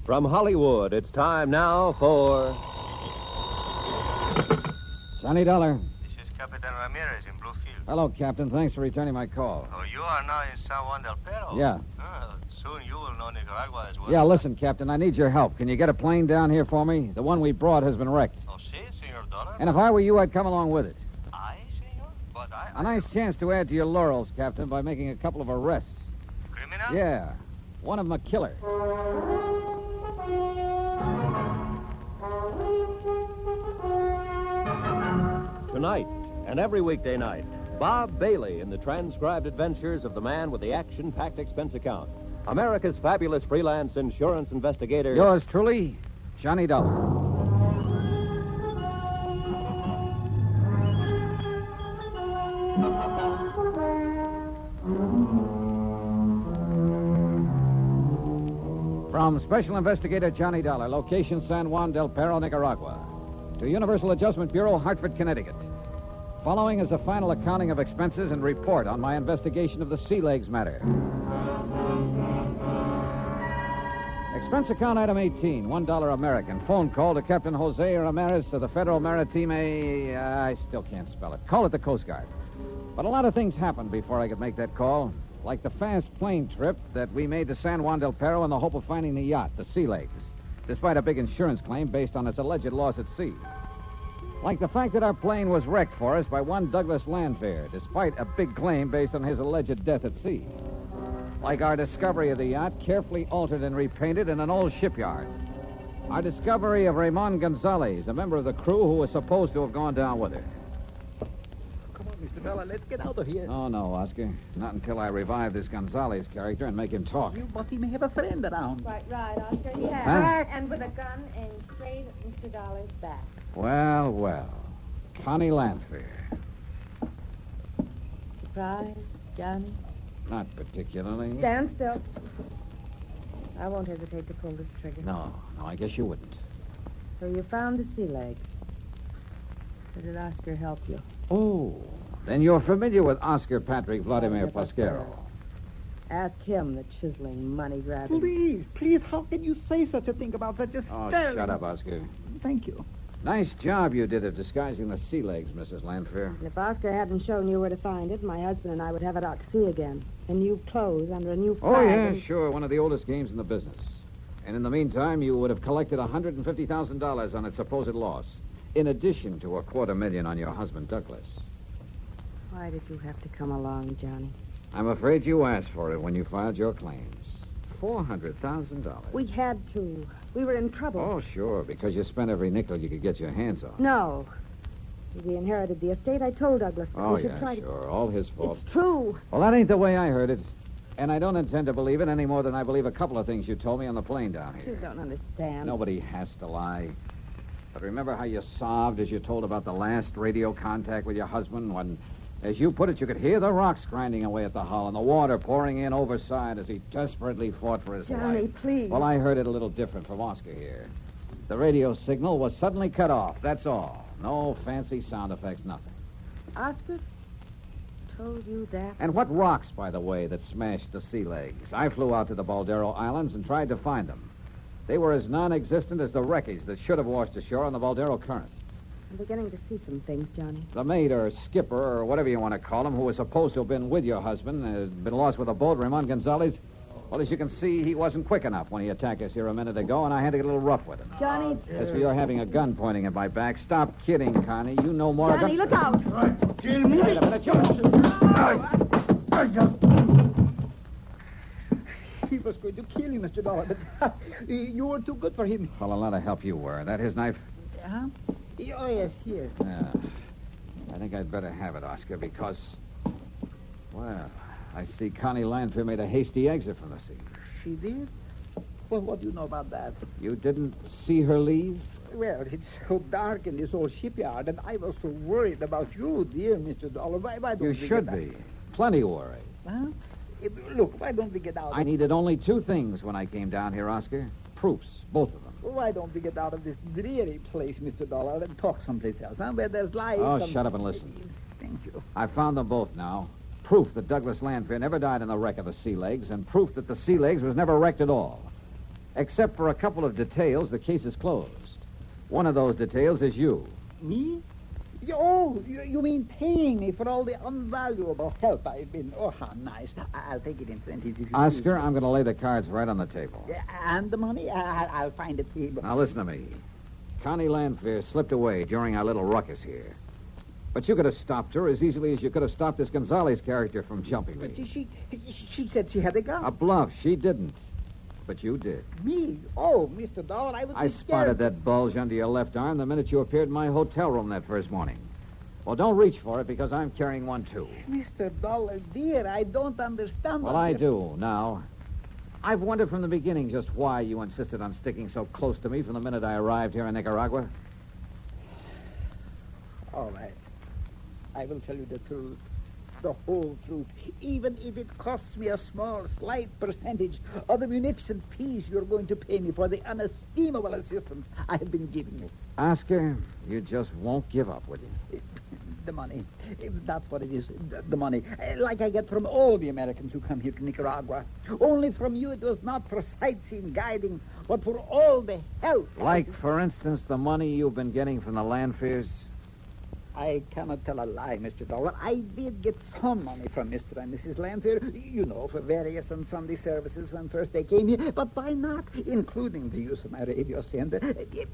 From Hollywood, it's time now for... Johnny Dollar. This is Capitan Ramirez in Bluefield. Hello, Captain. Thanks for returning my call. Oh, you are now in San Juan del Perro? Yeah. Soon you will know Nicaragua as well. Yeah, listen, Captain, I need your help. Can you get a plane down here for me? The one we brought has been wrecked. Oh, si, Senor Dollar. And if I were you, I'd come along with it. I, senor? But I... A nice chance to add to your laurels, Captain, by making a couple of arrests. Criminal? Yeah. One of them a killer. Tonight, and every weekday night, Bob Bailey in the transcribed adventures of the man with the action-packed expense account. America's fabulous freelance insurance investigator. Yours truly, Johnny Dollar. From Special Investigator Johnny Dollar, location San Juan del Perro, Nicaragua, to Universal Adjustment Bureau, Hartford, Connecticut. Following is a final accounting of expenses and report on my investigation of the Sea Legs matter. Expense account item 18, $1 American. Phone call to Captain Jose Ramirez of the Federal Maritime... I still can't spell it. Call it the Coast Guard. But a lot of things happened before I could make that call. Like the fast plane trip that we made to San Juan del Perro in the hope of finding the yacht, the Sea Legs, despite a big insurance claim based on its alleged loss at sea. Like the fact that our plane was wrecked for us by one Douglas Landfair, despite a big claim based on his alleged death at sea. Like our discovery of the yacht, carefully altered and repainted in an old shipyard. Our discovery of Ramon Gonzalez, a member of the crew who was supposed to have gone down with her. Come on, Mr. Dollar, let's get out of here. Oh, no, Oscar. Not until I revive this Gonzalez character and make him talk. But he may have a friend around. Quite right, Oscar. He has. Huh? And with a gun aimed straight at Mr. Dollar's back. Well, well. Connie Landfair. Surprise, Johnny? Not particularly. Stand still. I won't hesitate to pull this trigger. No, I guess you wouldn't. So you found the Sea Legs. Or did Oscar help you? Oh, then you're familiar with Oscar Patrick Vladimir Pasquero. Ask him, the chiseling, money-grabbing. Please, how can you say such a thing about such a Oh, sterling... shut up, Oscar. Thank you. Nice job you did of disguising the Sea Legs, Mrs. Landfair. And if Oscar hadn't shown you where to find it, my husband and I would have it out to sea again. In new clothes, under a new flag. Oh, yeah, and... sure. One of the oldest games in the business. And in the meantime, you would have collected $150,000 on its supposed loss, in addition to $250,000 on your husband, Douglas. Why did you have to come along, Johnny? I'm afraid you asked for it when you filed your claims. $400,000. We had to. We were in trouble. Oh, sure, because you spent every nickel you could get your hands on. No. We inherited the estate. I told Douglas that Oh, we should yeah, try sure. All his fault. It's true. Well, that ain't the way I heard it. And I don't intend to believe it any more than I believe a couple of things you told me on the plane down You here. don't understand. Nobody has to lie. But remember how you sobbed as you told about the last radio contact with your husband when, as you put it, you could hear the rocks grinding away at the hull and the water pouring in overside as he desperately fought for his Johnny, life. please. Well, I heard it a little different from Oscar here. The radio signal was suddenly cut off, that's all. No fancy sound effects, nothing. Oscar told you that? And what rocks, by the way, that smashed the Sea Legs? I flew out to the Baldero Islands and tried to find them. They were as non-existent as the wreckage that should have washed ashore on the Baldero Current. I'm beginning to see some things, Johnny. The mate or skipper or whatever you want to call him who was supposed to have been with your husband has been lost with a boat, Ramon Gonzalez. Well, as you can see, he wasn't quick enough when he attacked us here a minute ago, and I had to get a little rough with him. Johnny. As for your having a gun pointing at my back, stop kidding, Connie. You know more... Johnny, look out. Kill me. Wait a minute, He was going to kill you, Mr. Dollar, but you were too good for him. Well, a lot of help you were. That his knife? Huh? Oh, yes, here. Yeah. I think I'd better have it, Oscar, because... Well, I see Connie Landfair made a hasty exit from the scene. She did? Well, what do you know about that? You didn't see her leave? Well, it's so dark in this old shipyard, and I was so worried about you, dear Mr. Dollar. Why don't You we should get be. Plenty worried. Huh? Look, why don't we get out? I needed only two things when I came down here, Oscar. Proofs, both of them. Why don't we get out of this dreary place, Mr. Dollar, and talk someplace else, huh? Where there's light. Oh, shut up and listen. Thank you. I found them both now. Proof that Douglas Landfair never died in the wreck of the Sea Legs, and proof that the Sea Legs was never wrecked at all. Except for a couple of details, the case is closed. One of those details is you. Me? Oh, you mean paying me for all the unvaluable help I've been... Oh, how nice. I'll take it in 20s if you Oscar, please. I'm going to lay the cards right on the table. Yeah, and the money? I'll find it for you. Now, listen to me. Connie Lanfear slipped away during our little ruckus here. But you could have stopped her as easily as you could have stopped this Gonzalez character from jumping me. But she said she had a gun. A bluff. She didn't. But you did. Me? Oh, Mr. Dollar, I spotted that bulge under your left arm the minute you appeared in my hotel room that first morning. Well, don't reach for it because I'm carrying one, too. Mr. Dollar, dear, I don't understand. Well, I do now. I've wondered from the beginning just why you insisted on sticking so close to me from the minute I arrived here in Nicaragua. All right. I will tell you the truth. The whole truth. Even if it costs me a small, slight percentage of the munificent fees you're going to pay me for the unestimable assistance I have been giving you. Oscar, you just won't give up, would you? The money. That's what it is. The money. Like I get from all the Americans who come here to Nicaragua. Only from you it was not for sightseeing, guiding, but for all the help. Like, for instance, the money you've been getting from the Lanfears? I cannot tell a lie, Mr. Dollar. I did get some money from Mr. and Mrs. Lanfear, you know, for various and Sunday services when first they came here, but why not, including the use of my radio sender?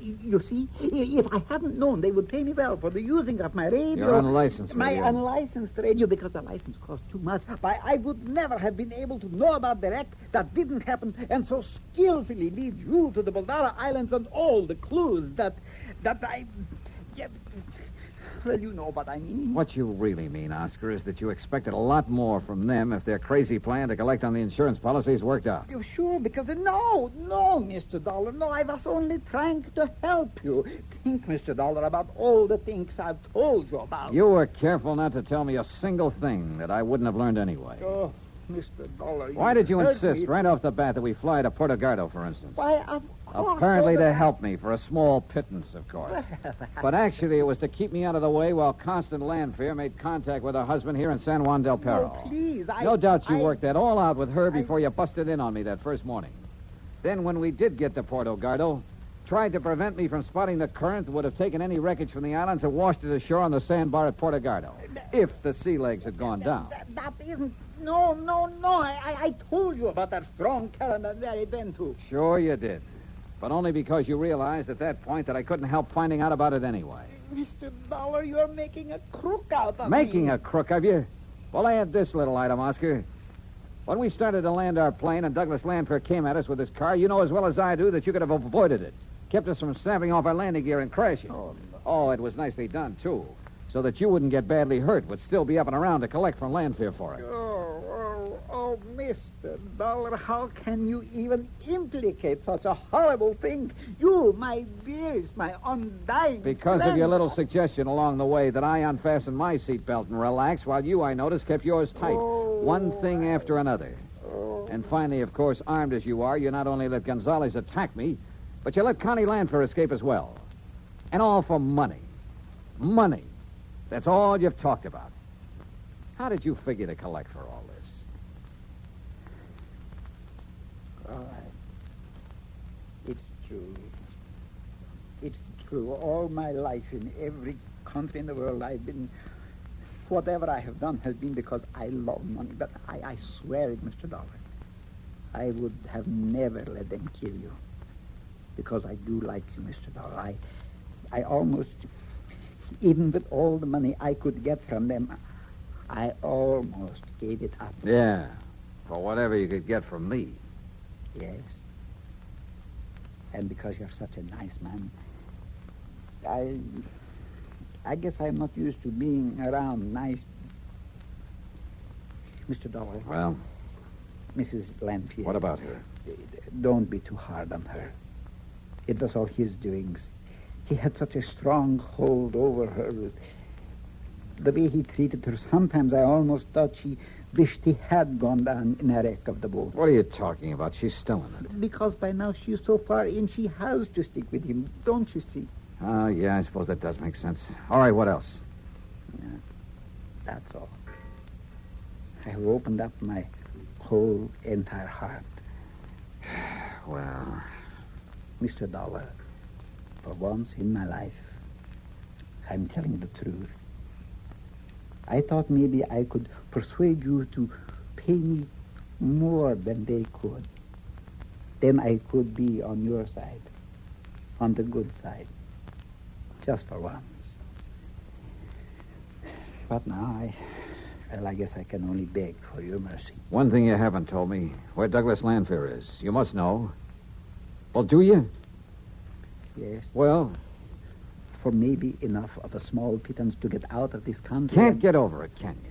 You see, if I hadn't known they would pay me well for the using of my radio... Your unlicensed my radio. unlicensed radio, because the license cost too much, why, I would never have been able to know about the wreck that didn't happen and so skillfully lead you to the Baldara Islands and all the clues that I... Yeah, well, you know what I mean. What you really mean, Oscar, is that you expected a lot more from them if their crazy plan to collect on the insurance policies worked out. You're sure? Because no, Mr. Dollar, no, I was only trying to help you. Think, Mr. Dollar, about all the things I've told you about. You were careful not to tell me a single thing that I wouldn't have learned anyway. Oh, Mr. Dollar, Why did you hurt insist me. right off the bat that we fly to Puerto Gardo, for instance? Why, of course. Apparently so to that help me for a small pittance, of course. But actually, it was to keep me out of the way while Constant Lanfear made contact with her husband here in San Juan del Perro. No, please, No doubt you worked that all out with her before you busted in on me that first morning. Then, when we did get to Puerto Gardo, tried to prevent me from spotting the current that would have taken any wreckage from the islands and washed it ashore on the sandbar at Puerto Gardo, if the sea legs had gone down. That isn't... No. I told you about that strong current that very then, too. Sure you did. But only because you realized at that point that I couldn't help finding out about it anyway. Mr. Dollar, you're making a crook out of Making me. a crook of you? Well, add this little item, Oscar. When we started to land our plane and Douglas Lanfear came at us with his car, you know as well as I do that you could have avoided it. Kept us from snapping off our landing gear and crashing. Oh, it was nicely done, too. So that you wouldn't get badly hurt, would still be up and around to collect from Lanfear for it. Oh, Mr. Dollar, how can you even implicate such a horrible thing? You, my dearest, my undying Because friend. of your little suggestion along the way that I unfastened my seatbelt and relaxed, while you, I noticed, kept yours tight. One thing after another. And finally, of course, armed as you are, you not only let Gonzalez attack me, but you let Connie Lanfear escape as well. And all for money. Money. That's all you've talked about. How did you figure to collect for all this? All right. It's true. It's true. All my life, in every country in the world, I've been... Whatever I have done has been because I love money. But I swear it, Mr. Dollar. I would have never let them kill you. Because I do like you, Mr. Dollar. I almost... Even with all the money I could get from them, I almost gave it up. Yeah, for whatever you could get from me. Yes. And because you're such a nice man, I guess I'm not used to being around nice... Mr. Dollar. Well, Mrs. Lanfear. what about her? Don't be too hard on her. It was all his doings. He had such a strong hold over her. The way he treated her, sometimes I almost thought she wished he had gone down in a wreck of the boat. What are you talking about? She's still in it. Because by now she's so far in, she has to stick with him. Don't you see? Oh, yeah, I suppose that does make sense. All right, what else? That's all. I have opened up my whole entire heart. Well, Mr. Dollar, for once in my life, I'm telling the truth. I thought maybe I could persuade you to pay me more than they could. Then I could be on your side, on the good side, just for once. But now I guess I can only beg for your mercy. One thing you haven't told me, where Douglas Lanfear is. You must know. Well, do you? Yes. Well, For maybe enough of a small pittance to get out of this country. can't get over it, can you?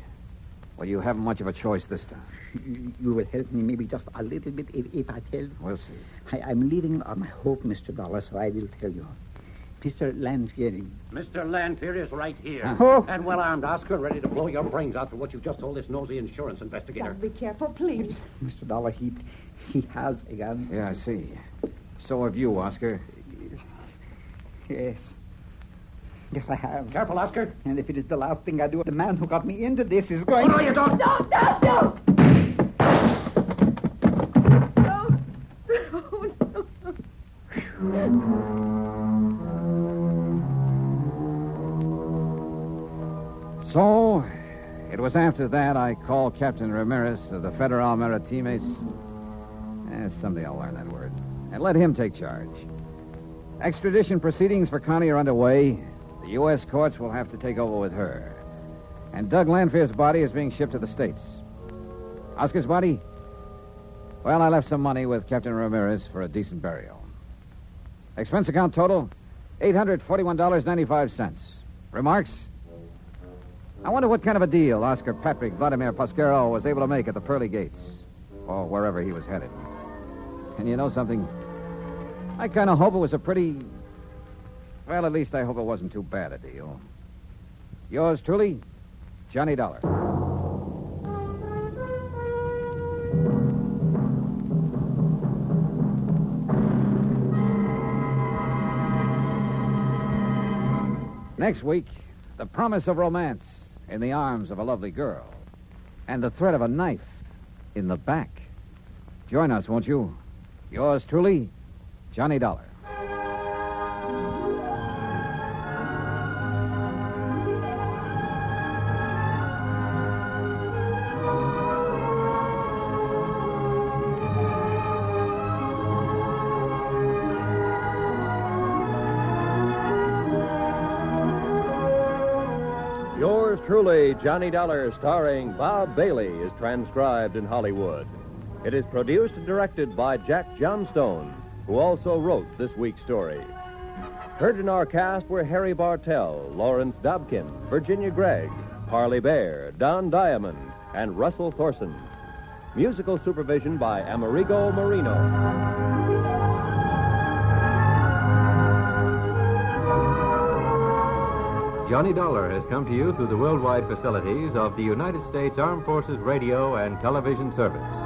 Well, you haven't much of a choice this time. You will help me maybe just a little bit if I tell. We'll see. I'm living on my hope, Mr. Dollar, so I will tell you. Mr. Lanfear. Mr. Lanfear is right here. Oh. And well-armed, Oscar, ready to blow your brains out for what you just told this nosy insurance investigator. Be careful, please. Mr. Dollar, he has a gun. Yeah, I see. So have you, Oscar. Yes. Yes, I have. Careful, Oscar. And if it is the last thing I do, the man who got me into this is going... Oh, no, you don't. No! So, it was after that I called Captain Ramirez of the Federal Maritimes. Someday I'll learn that word. And let him take charge. Extradition proceedings for Connie are underway. The U.S. courts will have to take over with her. And Doug Lanfear's body is being shipped to the States. Oscar's body? Well, I left some money with Captain Ramirez for a decent burial. Expense account total, $841.95. Remarks? I wonder what kind of a deal Oscar Patrick Vladimir Pasquero was able to make at the pearly gates, or wherever he was headed. And you know something? I kind of hope it was a pretty... Well, at least I hope it wasn't too bad a deal. Yours truly, Johnny Dollar. Next week, the promise of romance in the arms of a lovely girl, and the threat of a knife in the back. Join us, won't you? Yours truly, Johnny Dollar. Yours truly, Johnny Dollar, starring Bob Bailey, is transcribed in Hollywood. It is produced and directed by Jack Johnstone, who also wrote this week's story. Heard in our cast were Harry Bartell, Lawrence Dobkin, Virginia Gregg, Parley Bear, Don Diamond, and Russell Thorson. Musical supervision by Amerigo Marino. Johnny Dollar has come to you through the worldwide facilities of the United States Armed Forces Radio and Television Service.